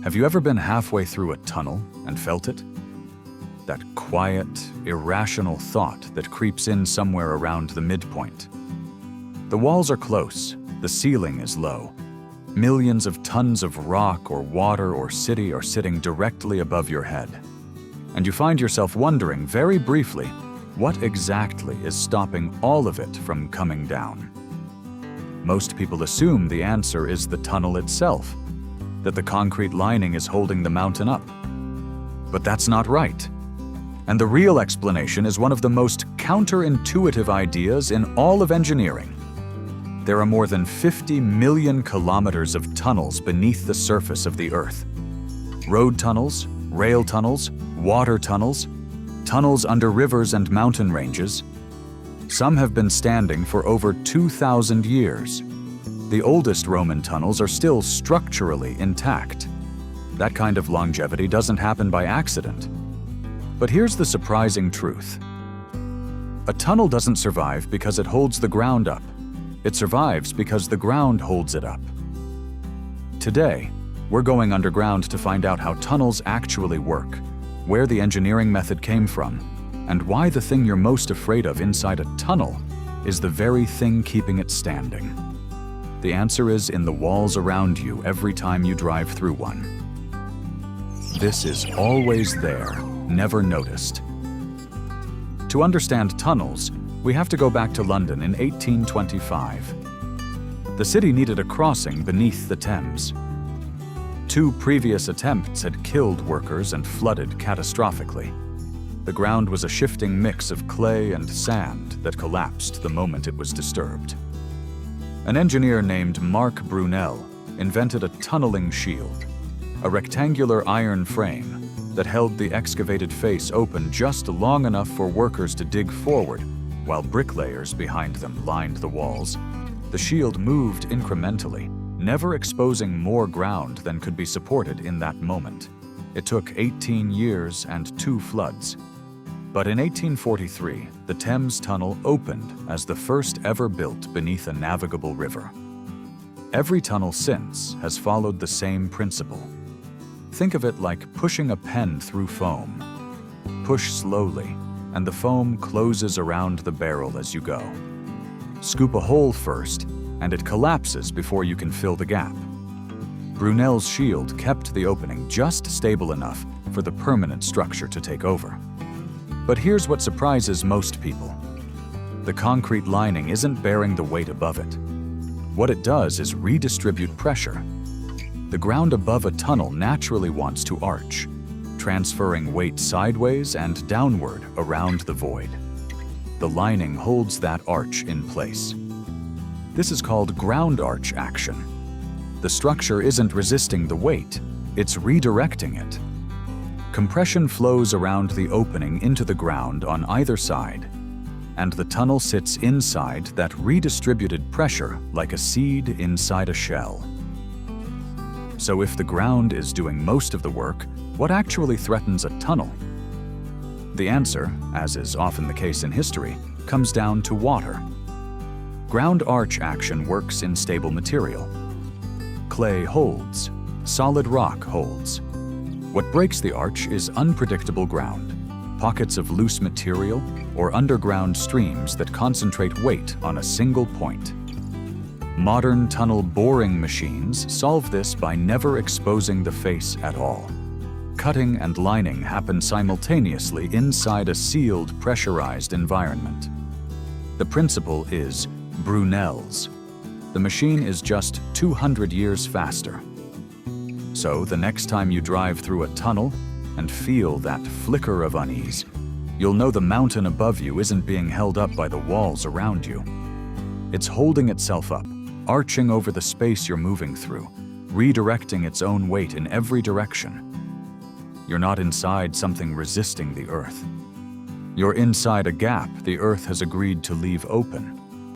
Have you ever been halfway through a tunnel and felt it? That quiet, irrational thought that creeps in somewhere around the midpoint. The walls are close, the ceiling is low. Millions of tons of rock or water or city are sitting directly above your head. And you find yourself wondering very briefly, what exactly is stopping all of it from coming down? Most people assume the answer is the tunnel itself, that the concrete lining is holding the mountain up. But that's not right. And the real explanation is one of the most counterintuitive ideas in all of engineering. There are more than 50 million kilometers of tunnels beneath the surface of the Earth. Road tunnels, rail tunnels, water tunnels, tunnels under rivers and mountain ranges. Some have been standing for over 2,000 years. The oldest Roman tunnels are still structurally intact. That kind of longevity doesn't happen by accident. But here's the surprising truth. A tunnel doesn't survive because it holds the ground up. It survives because the ground holds it up. Today, we're going underground to find out how tunnels actually work, where the engineering method came from, and why the thing you're most afraid of inside a tunnel is the very thing keeping it standing. The answer is in the walls around you every time you drive through one. This is always there, never noticed. To understand tunnels, we have to go back to London in 1825. The city needed a crossing beneath the Thames. 2 previous attempts had killed workers and flooded catastrophically. The ground was a shifting mix of clay and sand that collapsed the moment it was disturbed. An engineer named Mark Brunel invented a tunneling shield, a rectangular iron frame that held the excavated face open just long enough for workers to dig forward while bricklayers behind them lined the walls. The shield moved incrementally, never exposing more ground than could be supported in that moment. It took 18 years and 2 floods. But in 1843, the Thames Tunnel opened as the first ever built beneath a navigable river. Every tunnel since has followed the same principle. Think of it like pushing a pen through foam. Push slowly, and the foam closes around the barrel as you go. Scoop a hole first, and it collapses before you can fill the gap. Brunel's shield kept the opening just stable enough for the permanent structure to take over. But here's what surprises most people. The concrete lining isn't bearing the weight above it. What it does is redistribute pressure. The ground above a tunnel naturally wants to arch, transferring weight sideways and downward around the void. The lining holds that arch in place. This is called ground arch action. The structure isn't resisting the weight, it's redirecting it. Compression flows around the opening into the ground on either side, and the tunnel sits inside that redistributed pressure like a seed inside a shell. So if the ground is doing most of the work, what actually threatens a tunnel? The answer, as is often the case in history, comes down to water. Ground arch action works in stable material. Clay holds, solid rock holds. What breaks the arch is unpredictable ground, pockets of loose material, or underground streams that concentrate weight on a single point. Modern tunnel boring machines solve this by never exposing the face at all. Cutting and lining happen simultaneously inside a sealed, pressurized environment. The principle is Brunel's. The machine is just 200 years faster. So the next time you drive through a tunnel and feel that flicker of unease, you'll know the mountain above you isn't being held up by the walls around you. It's holding itself up, arching over the space you're moving through, redirecting its own weight in every direction. You're not inside something resisting the earth. You're inside a gap the earth has agreed to leave open.